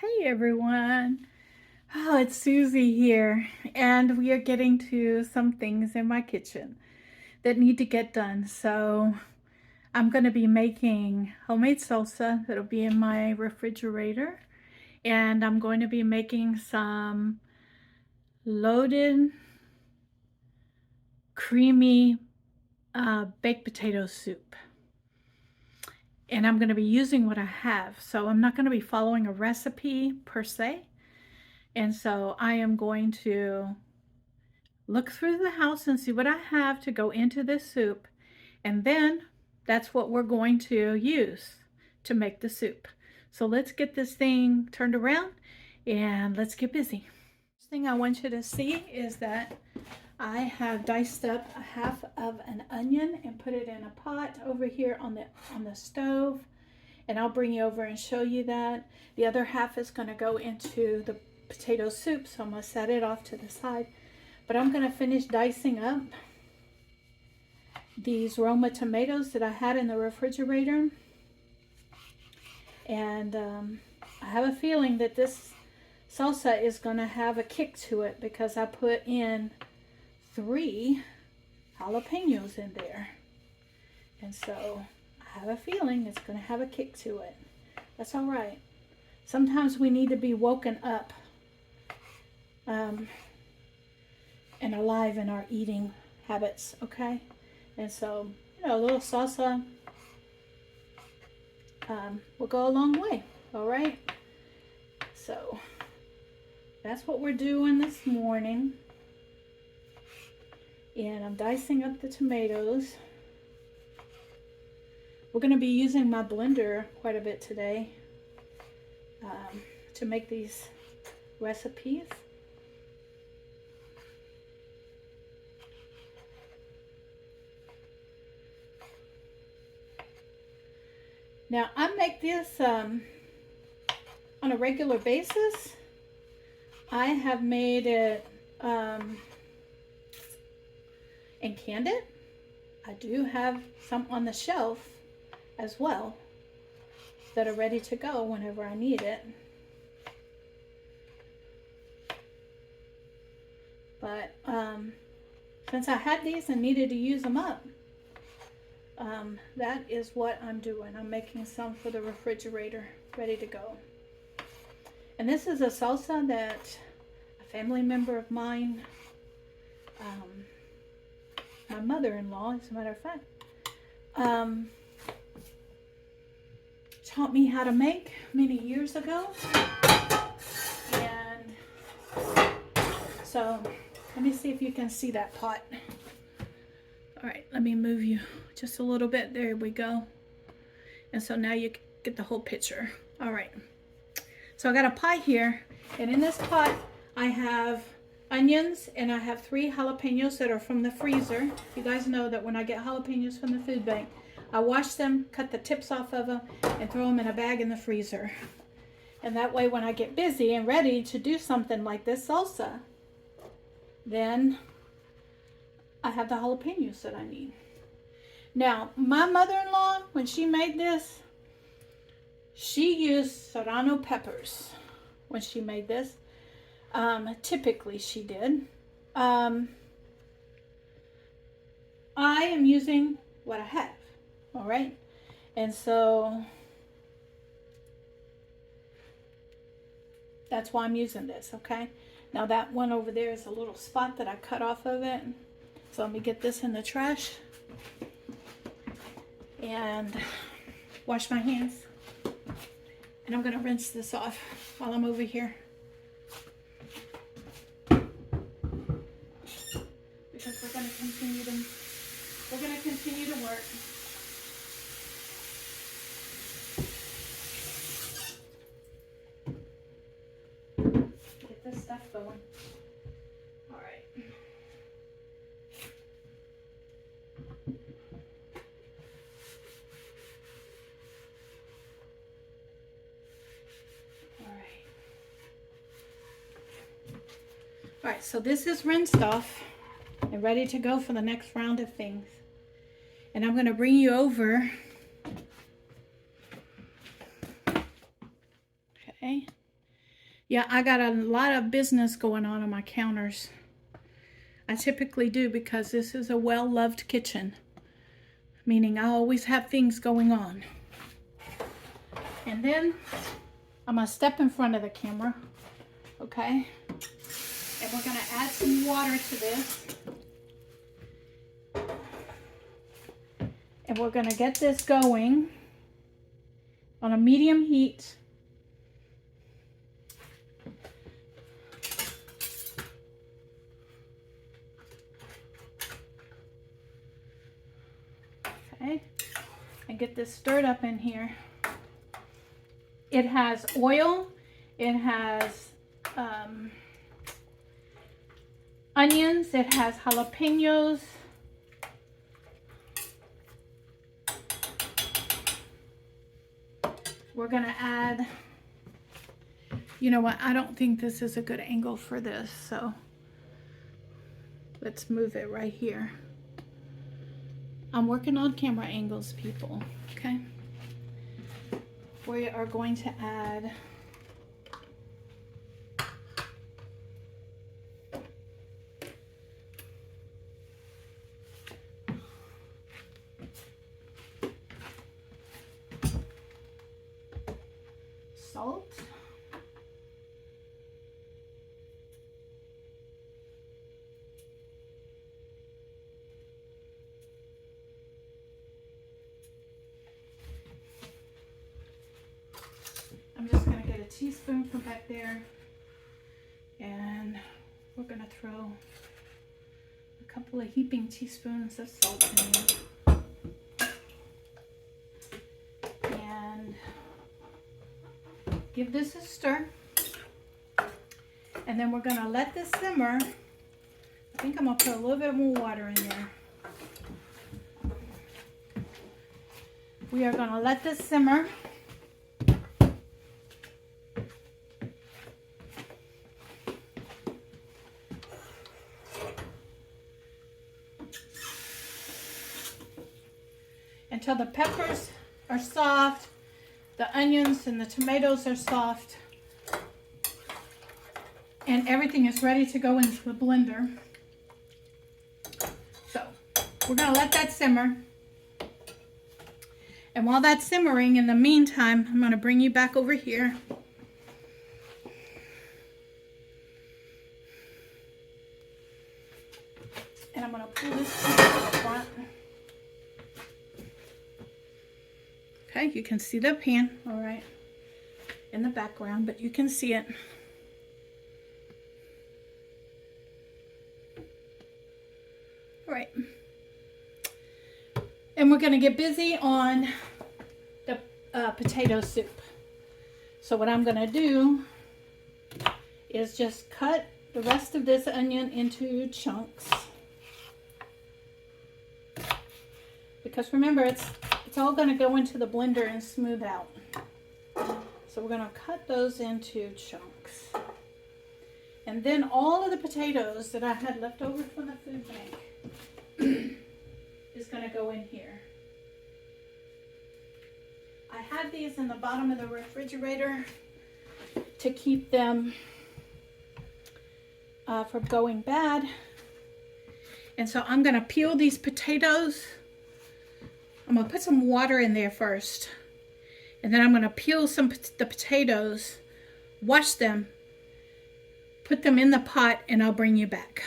Hey everyone. Oh, it's Susie here, and we are getting to some things in my kitchen that need to get done. So I'm going to be making homemade salsa that'll be in my refrigerator, and I'm going to be making some loaded, creamy baked potato soup. And I'm going to be using what I have. So I'm not going to be following a recipe per se. And so I am going to look through the house and see what I have to go into this soup. And then that's what we're going to use to make the soup. So let's get this thing turned around and let's get busy. First thing I want you to see is that I have diced up a half of an onion and put it in a pot over here on the stove. And I'll bring you over and show you that. The other half is going to go into the potato soup, so I'm going to set it off to the side. But I'm going to finish dicing up these Roma tomatoes that I had in the refrigerator. And I have a feeling that this salsa is going to have a kick to it because I put in 3 jalapenos in there. And so I have a feeling it's going to have a kick to it. That's all right. Sometimes we need to be woken up and alive in our eating habits, okay? And so, a little salsa will go a long way, all right? So that's what we're doing this morning. And I'm dicing up the tomatoes. We're going to be using my blender quite a bit today to make these recipes. Now, I make this on a regular basis. I have made it and canned it. I do have some on the shelf as well that are ready to go whenever I need it. But since I had these and needed to use them up, that is what I'm doing. I'm making some for the refrigerator, ready to go. And this is a salsa that a family member of mine, my mother-in-law, as a matter of fact, taught me how to make many years ago. And so let me see if you can see that pot. All right, let me move you just a little bit. There we go. And so now you get the whole picture. All right. So I got a pot here, and in this pot I have onions and I have 3 jalapenos that are from the freezer. You guys know that when I get jalapenos from the food bank, I wash them, cut the tips off of them, and throw them in a bag in the freezer. And that way when I get busy and ready to do something like this salsa, then I have the jalapenos that I need. Now, my mother-in-law, when she made this, she used serrano peppers when she made this. Typically she did. I am using what I have, all right? And so that's why I'm using this, okay? Now that one over there is a little spot that I cut off of it. So let me get this in the trash and wash my hands. And I'm gonna rinse this off while I'm over here. Because we're gonna continue to work. Get this stuff going. All right. All right, so this is rinsed off and ready to go for the next round of things. And I'm going to bring you over. Okay. Yeah, I got a lot of business going on my counters. I typically do because this is a well-loved kitchen, meaning I always have things going on. And then I'm gonna step in front of the camera, okay? And we're gonna add some water to this. And we're gonna get this going on a medium heat. Okay, and get this stirred up in here. It has oil, it has onions, it has jalapenos. We're gonna add, you know what, I don't think this is a good angle for this, so let's move it right here. I'm working on camera angles, people, okay? We are going to add salt. I'm just going to get a teaspoon from back there, and we're going to throw a couple of heaping teaspoons of salt in there. And give this a stir. And then we're going to let this simmer. I think I'm going to put a little bit more water in there. We are going to let this simmer. Until the peppers are soft, the onions and the tomatoes are soft, and everything is ready to go into the blender. So we're going to let that simmer. And while that's simmering, in the meantime, I'm going to bring you back over here. And I'm going to pull this to the front. Okay, you can see the pan, all right, in the background, but you can see it. All right. And we're going to get busy on the potato soup. So what I'm going to do is just cut the rest of this onion into chunks. Because remember, it's all going to go into the blender and smooth out. So we're going to cut those into chunks. And then all of the potatoes that I had left over from the food bank is going to go in here. I had these in the bottom of the refrigerator to keep them from going bad. And so I'm going to peel these potatoes. I'm going to put some water in there first. And then I'm going to peel the potatoes, wash them, put them in the pot, and I'll bring you back.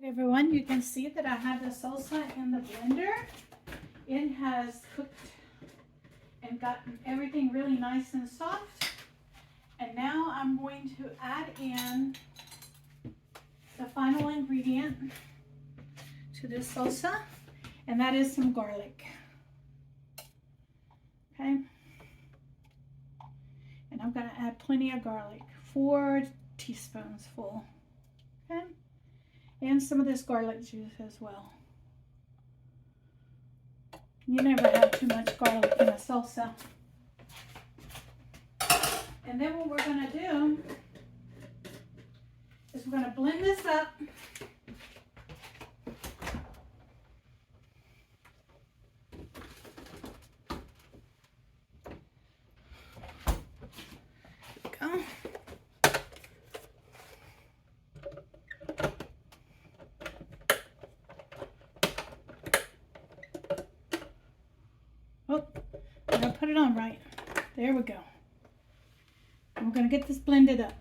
Everyone, you can see that I have the salsa in the blender. It has cooked and gotten everything really nice and soft. And now I'm going to add in the final ingredient to this salsa, and that is some garlic. Okay. And I'm going to add plenty of garlic, 4 teaspoons full. Okay. And some of this garlic juice as well. You never have too much garlic in a salsa. And then what we're going to do is we're going to blend this up. There we go. There we go. And we're going to get this blended up.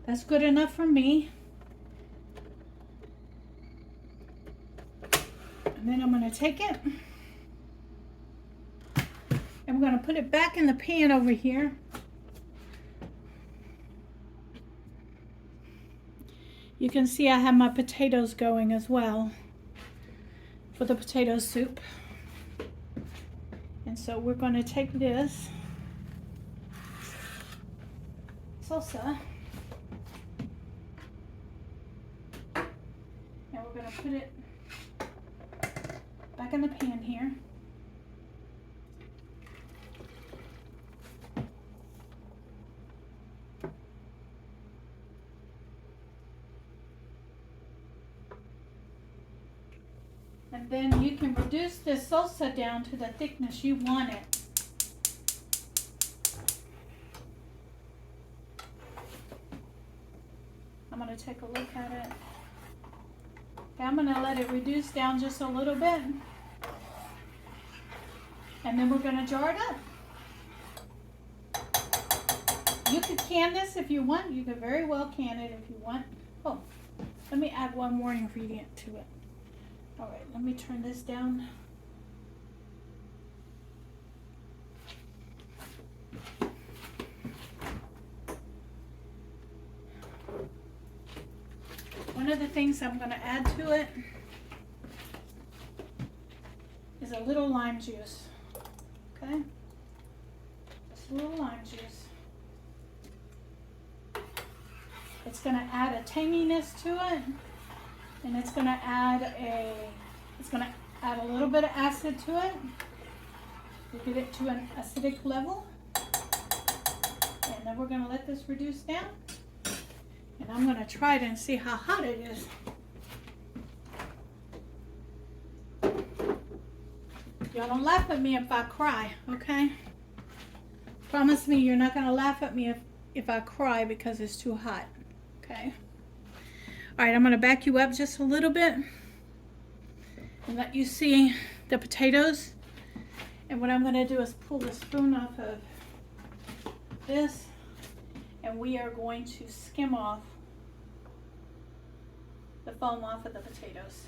That's good enough for me. And then I'm going to take it and we're going to put it back in the pan over here. You can see I have my potatoes going as well for the potato soup. And so we're going to take this salsa and we're going to put it back in the pan here. And then you can reduce this salsa down to the thickness you want it. I'm going to take a look at it. Okay, I'm going to let it reduce down just a little bit. And then we're going to jar it up. You could can this if you want. You could very well can it if you want. Oh, let me add one more ingredient to it. All right, let me turn this down. One of the things I'm going to add to it is a little lime juice. Okay? Just a little lime juice. It's going to add a tanginess to it. And it's going to add a little bit of acid to it to get it to an acidic level. And then we're going to let this reduce down. And I'm going to try it and see how hot it is. Y'all don't laugh at me if I cry, okay? Promise me you're not going to laugh at me if I cry because it's too hot, okay? All right, I'm going to back you up just a little bit and let you see the potatoes. And what I'm going to do is pull the spoon off of this, and we are going to skim off the foam off of the potatoes.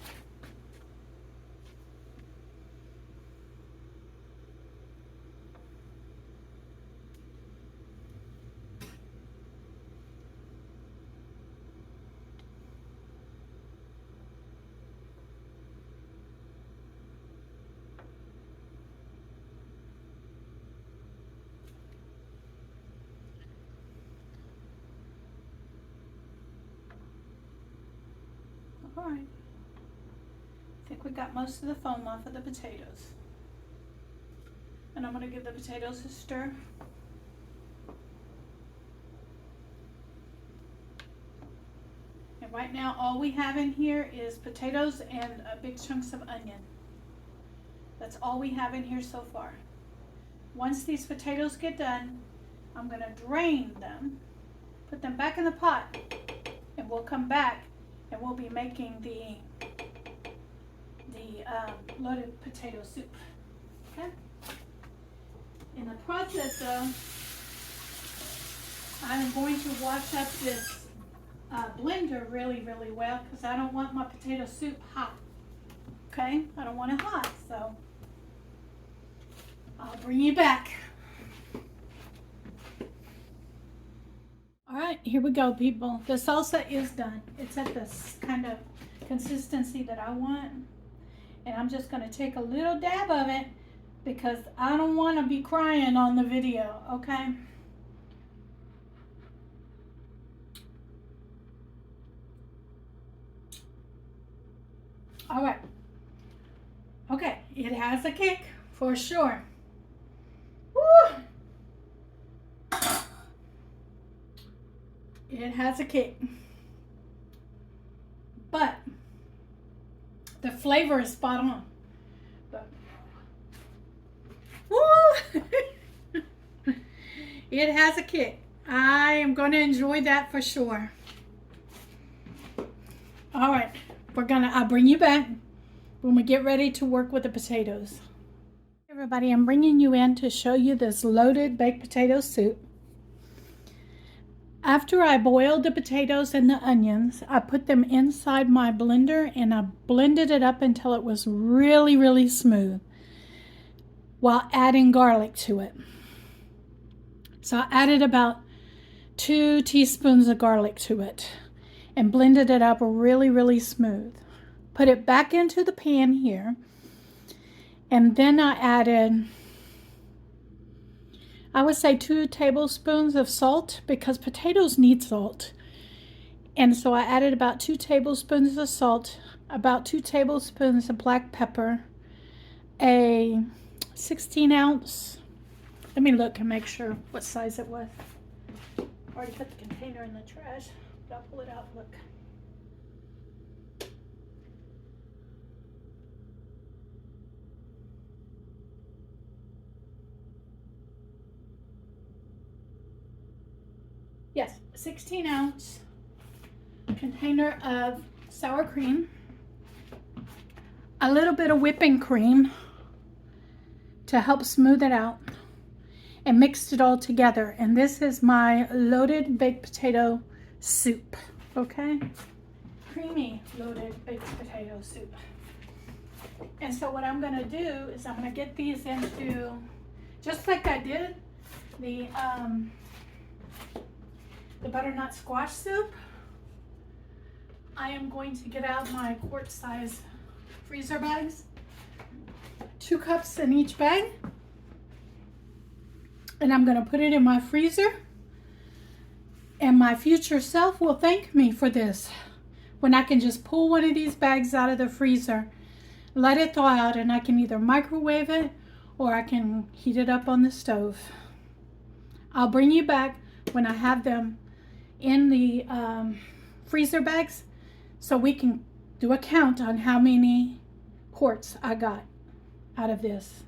All right, I think we got most of the foam off of the potatoes. And I'm going to give the potatoes a stir. And right now all we have in here is potatoes and big chunks of onion. That's all we have in here so far. Once these potatoes get done, I'm going to drain them, put them back in the pot, and we'll come back and we'll be making the loaded potato soup. Okay? In the process though, I'm going to wash up this blender really well because I don't want my potato soup hot. Okay? I don't want it hot, so I'll bring you back. All right, here we go, people. The salsa is done. It's at this kind of consistency that I want. And I'm just going to take a little dab of it because I don't want to be crying on the video, okay? All right. Okay, it has a kick for sure. Woo! It has a kick. But the flavor is spot on. But, woo! It has a kick. I am going to enjoy that for sure. All right, I'll bring you back when we get ready to work with the potatoes. Everybody, I'm bringing you in to show you this loaded baked potato soup. After I boiled the potatoes and the onions, I put them inside my blender and I blended it up until it was really, really smooth while adding garlic to it. So I added about 2 teaspoons of garlic to it and blended it up really, really smooth. Put it back into the pan here, and then I added, I would say 2 tablespoons of salt because potatoes need salt. And so I added about 2 tablespoons of salt, about 2 tablespoons of black pepper, a 16-ounce, let me look and make sure what size it was. I already put the container in the trash, but I'll pull it out, look. Yes, 16-ounce container of sour cream, a little bit of whipping cream to help smooth it out, and mixed it all together. And this is my loaded baked potato soup, okay? Creamy loaded baked potato soup. And so what I'm gonna do is I'm gonna get these into, just like I did the butternut squash soup, I am going to get out my quart size freezer bags, 2 cups in each bag, and I'm going to put it in my freezer, and my future self will thank me for this when I can just pull one of these bags out of the freezer, let it thaw out, and I can either microwave it or I can heat it up on the stove. I'll bring you back when I have them in the freezer bags so we can do a count on how many quarts I got out of this.